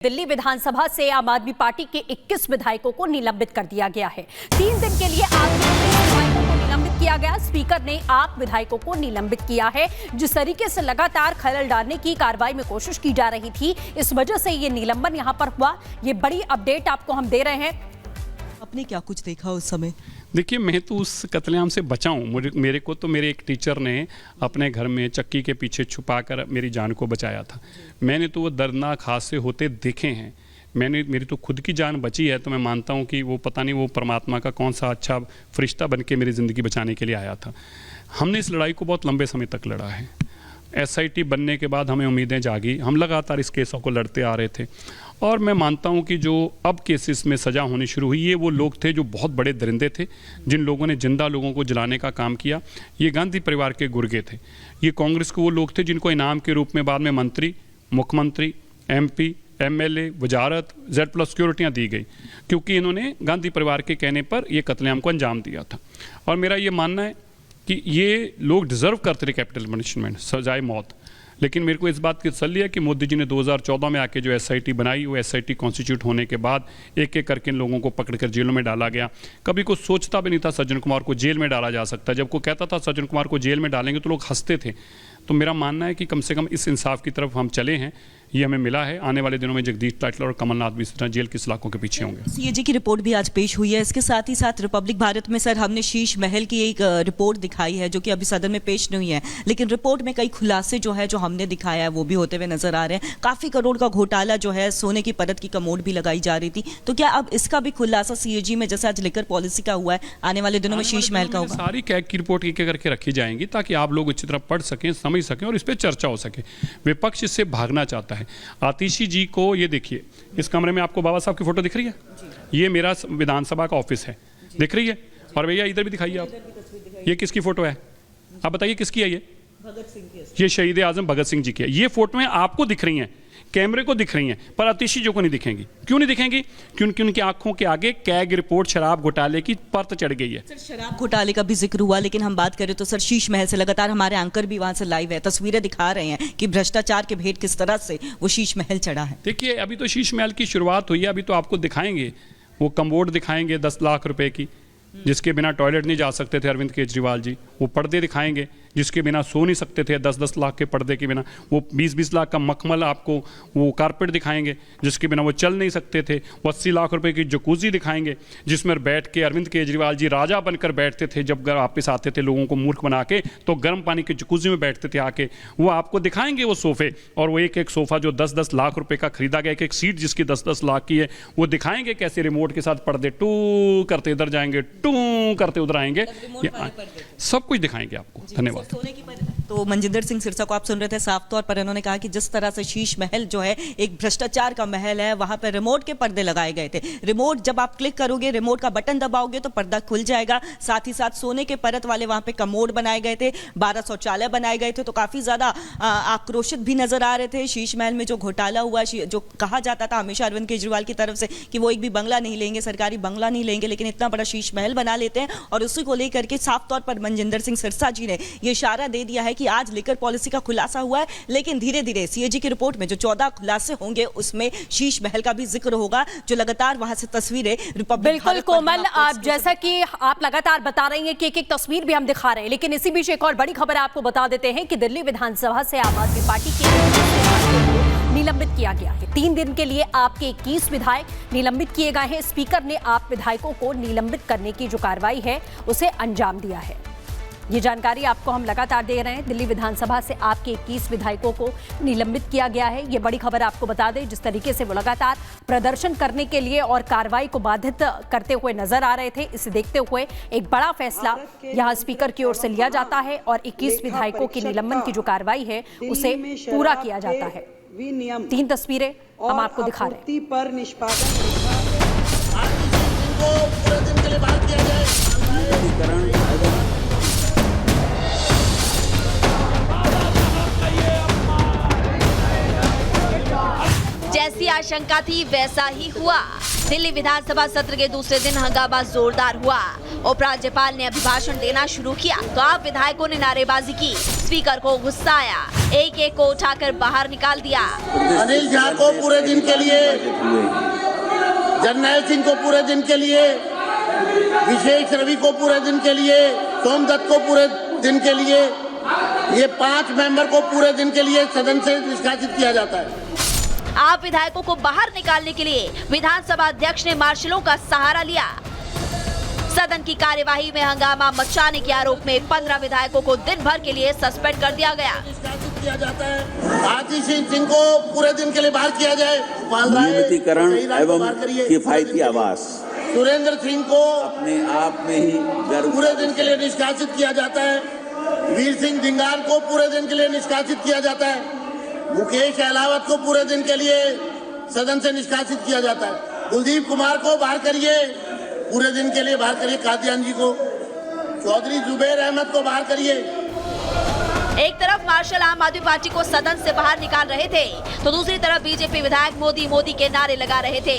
दिल्ली विधानसभा से आम आदमी पार्टी के 21 विधायकों को निलंबित कर दिया गया है। 3 दिन के लिए आप विधायकों को निलंबित किया गया। स्पीकर ने आप विधायकों को निलंबित किया है। जिस तरीके से लगातार खलल डालने की कार्रवाई में कोशिश की जा रही थी, इस वजह से ये निलंबन यहां पर हुआ। ये बड़ी अपडेट आपको हम दे रहे हैं। आपने क्या कुछ देखा उस समय? देखिए, मैं तो उस कत्लेआम से बचा हूँ। मेरे को तो मेरे एक टीचर ने अपने घर में चक्की के पीछे छुपाकर मेरी जान को बचाया था। मैंने तो वो दर्दनाक हादसे होते देखे हैं। मेरी तो खुद की जान बची है, तो मैं मानता हूँ कि वो पता नहीं वो परमात्मा का कौन सा अच्छा फरिश्ता बन के मेरी ज़िंदगी बचाने के लिए आया था। हमने इस लड़ाई को बहुत लंबे समय तक लड़ा है। SIT बनने के बाद हमें उम्मीदें जागी। हम लगातार इस केसों को लड़ते आ रहे थे और मैं मानता हूं कि जो अब केसेस में सज़ा होनी शुरू हुई, ये वो लोग थे जो बहुत बड़े दरिंदे थे, जिन लोगों ने जिंदा लोगों को जलाने का काम किया। ये गांधी परिवार के गुर्गे थे। ये कांग्रेस के वो लोग थे जिनको इनाम के रूप में बाद में मंत्री, मुख्यमंत्री, MP, MLA, वजारत, Z+ सिक्योरिटियाँ दी गई, क्योंकि इन्होंने गांधी परिवार के कहने पर यह कत्लेआम को अंजाम दिया था। और मेरा ये मानना है कि ये लोग डिज़र्व करते थे कैपिटल पनिशमेंट, सजाए मौत। लेकिन मेरे को इस बात की तसल्ली है कि मोदी जी ने 2014 में आके जो SIT बनाई, वो SIT कॉन्स्टिट्यूट होने के बाद एक एक करके इन लोगों को पकड़कर जेलों में डाला गया। कभी कोई सोचता भी नहीं था सज्जन कुमार को जेल में डाला जा सकता। जब कोई कहता था सज्जन कुमार को जेल में डालेंगे तो लोग हंसते थे। तो मेरा मानना है कि कम से कम इस इंसाफ की तरफ हम चले हैं, ये हमें मिला है। आने वाले दिनों में जगदीश टाइटलर और कमलनाथ भी इस तरह जेल की सलाखों के पीछे होंगे। CAG की रिपोर्ट भी आज पेश हुई है। इसके साथ ही साथ रिपब्लिक भारत में सर हमने शीश महल की एक रिपोर्ट दिखाई है, जो कि अभी सदन में पेश नहीं हुई है, लेकिन रिपोर्ट में कई खुलासे जो है जो हमने दिखाया है वो भी होते हुए नजर आ रहे हैं। काफी करोड़ का घोटाला जो है, सोने की परत की कमोड भी लगाई जा रही थी। तो क्या अब इसका भी खुलासा CAG में, जैसे आज लिकर पॉलिसी का हुआ है, आने वाले दिनों में शीश महल का होगा? सारी कैग की रिपोर्ट एक एक करके रखी जाएंगी ताकि आप लोग अच्छी तरह पढ़ सकें, समझ सकें और इस पर चर्चा हो सके। विपक्ष इससे भागना चाहता है। आतिशी जी को ये देखिए, इस कमरे में आपको बाबा साहब की फोटो दिख रही है? ये मेरा विधानसभा का ऑफिस है, दिख रही है? और भैया इधर भी दिखाइए आप, ये किसकी फोटो है? आप बताइए किसकी है? भगत सिंह की। ये शहीद आजम भगत सिंह जी की है। ये फोटोएं आपको दिख रही हैं, कैमरे को दिख रही हैं, पर आतिशी जी को नहीं दिखेंगी। क्यों नहीं दिखेंगी? क्योंकि उनकी आंखों के आगे कैग रिपोर्ट शराब घोटाले की परत चढ़ गई है। सर, शराब घोटाले का भी जिक्र हुआ, लेकिन हम बात करें तो सर शीश महल से लगातार हमारे एंकर भी वहां से लाइव है, तस्वीरें दिखा रहे हैं कि भ्रष्टाचार के भेद किस तरह से वो शीश महल चढ़ा है। देखिए, अभी तो शीश महल की शुरुआत हुई है। अभी तो आपको दिखाएंगे, वो कमोड दिखाएंगे 10 लाख रुपए की, जिसके बिना टॉयलेट नहीं जा सकते थे अरविंद केजरीवाल जी। वो पर्दे दिखाएंगे जिसके बिना सो नहीं सकते थे, 10-10 लाख के पर्दे के बिना। वो 20-20 लाख का मखमल आपको वो कारपेट दिखाएंगे जिसके बिना वो चल नहीं सकते थे। वो 80 लाख रुपए की जकूजी दिखाएंगे जिसमें बैठ के अरविंद केजरीवाल जी राजा बनकर बैठते थे। जब घर वापस आते थे लोगों को मूर्ख बना के, तो गर्म पानी की जकूजी में बैठते थे आके। वो आपको दिखाएंगे वो सोफे, और वो एक एक सोफा जो 10-10 लाख रुपए का खरीदा गया, एक एक सीट जिसकी 10-10 लाख की है, वो दिखाएंगे कैसे रिमोट के साथ पर्दे टू करते इधर जाएंगे, टू करते उधर आएंगे। सब कुछ दिखाएंगे आपको। धन्यवाद। तो मनजिंदर सिंह सिरसा को आप सुन रहे थे, साफ तौर पर इन्होंने कहा कि जिस तरह से शीश महल जो है एक भ्रष्टाचार का महल है, वहां पर रिमोट के पर्दे लगाए गए थे। रिमोट जब आप क्लिक करोगे, रिमोट का बटन दबाओगे तो पर्दा खुल जाएगा। साथ ही साथ सोने के परत वाले वहां पे कमोड बनाए गए थे, 12 शौचालय बनाए गए थे। तो काफी ज्यादा आक्रोशित भी नजर आ रहे थे। शीश महल में जो घोटाला हुआ, जो कहा जाता था हमेशा अरविंद केजरीवाल की तरफ से कि वो एक भी बंगला नहीं लेंगे, सरकारी बंगला नहीं लेंगे, लेकिन इतना बड़ा शीश महल बना लेते हैं। और उसी को लेकर के साफ तौर पर मनजिंदर सिंह सिरसा जी ने यह इशारा दे दिया है कि आज लिकर पॉलिसी का खुलासा हुआ है, लेकिन धीरे धीरे CAG की रिपोर्ट में जो 14 खुलासे होंगे उसमें शीश महल का भी जिक्र होगा, जो लगातार वहां से तस्वीरें रिपब्लिक। बिल्कुल कोमल, आप जैसा कि आप लगातार बता रही हैं कि एक एक तस्वीर भी हम दिखा रहे हैं, लेकिन इसी बीच एक और बड़ी खबर आपको बता देते हैं कि दिल्ली विधानसभा से आम आदमी पार्टी के निलंबित किया गया है। 3 दिन के लिए आपके 21 विधायक निलंबित किए गए हैं। स्पीकर ने आप विधायकों को निलंबित करने की जो कार्रवाई है उसे अंजाम दिया है। ये जानकारी आपको हम लगातार दे रहे हैं। दिल्ली विधानसभा से आपके 21 विधायकों को निलंबित किया गया है। ये बड़ी खबर आपको बता दें, जिस तरीके से वो लगातार प्रदर्शन करने के लिए और कार्रवाई को बाधित करते हुए नजर आ रहे थे, इसे देखते हुए एक बड़ा फैसला यहां स्पीकर की ओर से लिया जाता है और 21 विधायकों की निलंबन की जो कार्रवाई है उसे पूरा किया जाता है। 3 तस्वीरें हम आपको दिखा रहे हैं। जैसी आशंका थी वैसा ही हुआ। दिल्ली विधानसभा सत्र के दूसरे दिन हंगामा जोरदार हुआ। उपराज्यपाल ने अभिभाषण देना शुरू किया तो आप विधायकों ने नारेबाजी की। स्पीकर को गुस्सा आया, एक एक को उठाकर बाहर निकाल दिया। अनिल झा को पूरे दिन के लिए, जरनैल सिंह को पूरे दिन के लिए, विशेष रवि को पूरे दिन के लिए, सोमदत्त को पूरे दिन के लिए, ये 5 मेंबर को पूरे दिन के लिए सदन से निष्कासित किया जाता है। आप विधायकों को बाहर निकालने के लिए विधानसभा अध्यक्ष ने मार्शलों का सहारा लिया। सदन की कार्यवाही में हंगामा मचाने के आरोप में 15 विधायकों को दिन भर के लिए सस्पेंड कर दिया गया। निष्कासित किया जाता है। आतिश सिंह को पूरे दिन के लिए बाहर किया जाए। नियमितीकरण एवं किफायती आवास सुरेंद्र सिंह को अपने आप में ही पूरे दिन के लिए निष्कासित किया जाता है। वीर सिंह धिंगान को पूरे दिन के लिए निष्कासित किया जाता है। मुकेश अहलावत को पूरे दिन के लिए सदन से निष्कासित किया जाता है। कुलदीप कुमार को बाहर करिए, पूरे दिन के लिए बाहर करिए। कादियान जी को, चौधरी जुबैर अहमद को बाहर करिए। एक तरफ मार्शल आम आदमी पार्टी को सदन से बाहर निकाल रहे थे तो दूसरी तरफ बीजेपी विधायक मोदी मोदी के नारे लगा रहे थे।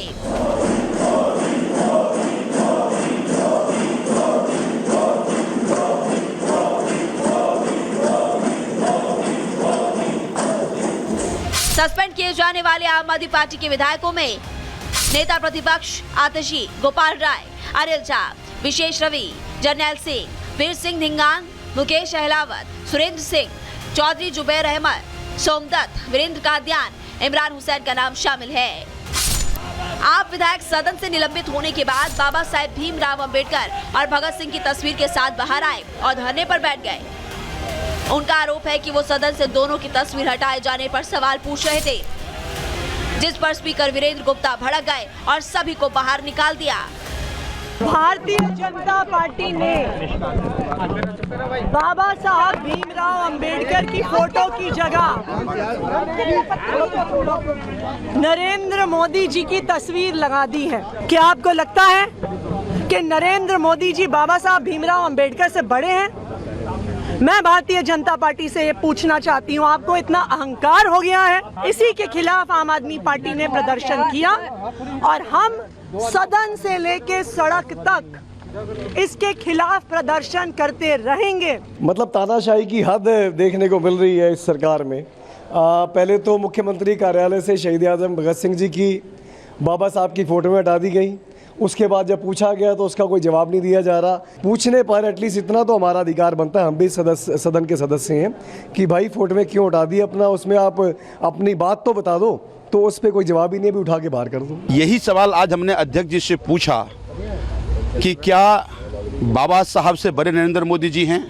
सस्पेंड किए जाने वाले आम आदमी पार्टी के विधायकों में नेता प्रतिपक्ष आतिशी, गोपाल राय, अनिल झा, विशेष रवि, जरनैल सिंह, वीर सिंह धिंगान, मुकेश अहलावत, सुरेंद्र सिंह, चौधरी जुबैर अहमद, सोमदत्त, वीरेंद्र कादियान, इमरान हुसैन का नाम शामिल है। आप विधायक सदन से निलंबित होने के बाद बाबा साहेब भीमराव अंबेडकर और भगत सिंह की तस्वीर के साथ बाहर आए और धरने पर बैठ गए। उनका आरोप है कि वो सदन से दोनों की तस्वीर हटाए जाने पर सवाल पूछ रहे थे, जिस पर स्पीकर वीरेंद्र गुप्ता भड़क गए और सभी को बाहर निकाल दिया। भारतीय जनता पार्टी ने बाबा साहब भीमराव अंबेडकर की फोटो की जगह नरेंद्र मोदी जी की तस्वीर लगा दी है। क्या आपको लगता है कि नरेंद्र मोदी जी बाबा साहब भीमराव अंबेडकर से बड़े हैं? मैं भारतीय जनता पार्टी से ये पूछना चाहती हूँ, आपको इतना अहंकार हो गया है? इसी के खिलाफ आम आदमी पार्टी ने प्रदर्शन किया और हम सदन से लेके सड़क तक इसके खिलाफ प्रदर्शन करते रहेंगे। मतलब तानाशाही की हद देखने को मिल रही है इस सरकार में। पहले तो मुख्यमंत्री कार्यालय से शहीद आजम भगत सिंह जी की, बाबा साहब की फोटो हटा दी गई। उसके बाद जब पूछा गया तो उसका कोई जवाब नहीं दिया जा रहा। पूछने पर एटलीस्ट इतना तो हमारा अधिकार बनता है, हम भी सदन के सदस्य हैं, कि भाई फोटो में क्यों हटा दी अपना, उसमें आप अपनी बात तो बता दो। तो उस पर कोई जवाब ही नहीं, भी उठा के बाहर कर दो। यही सवाल आज हमने अध्यक्ष जी से पूछा कि क्या बाबा साहब से बड़े नरेंद्र मोदी जी हैं,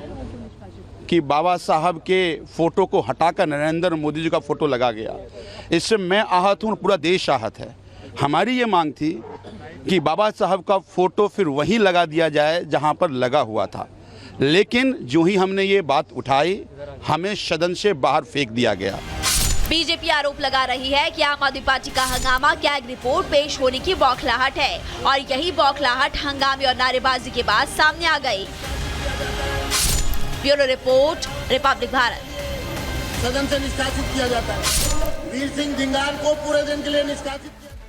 कि बाबा साहब के फोटो को हटाकर नरेंद्र मोदी जी का फोटो लगा गया। इससे मैं आहत हूँ, पूरा देश आहत है। हमारी ये मांग थी कि बाबा साहब का फोटो फिर वहीं लगा दिया जाए जहां पर लगा हुआ था, लेकिन जो ही हमने ये बात उठाई हमें सदन से बाहर फेंक दिया गया। बीजेपी आरोप लगा रही है कि आम आदमी पार्टी का हंगामा कैग रिपोर्ट पेश होने की बौखलाहट है और यही बौखलाहट हंगामे और नारेबाजी के बाद सामने आ गई। Bureau report, Republic Bharat. सदन से निष्कासित किया जाता है। वीर सिंह धिंगान को पूरे दिन के लिए निष्कासित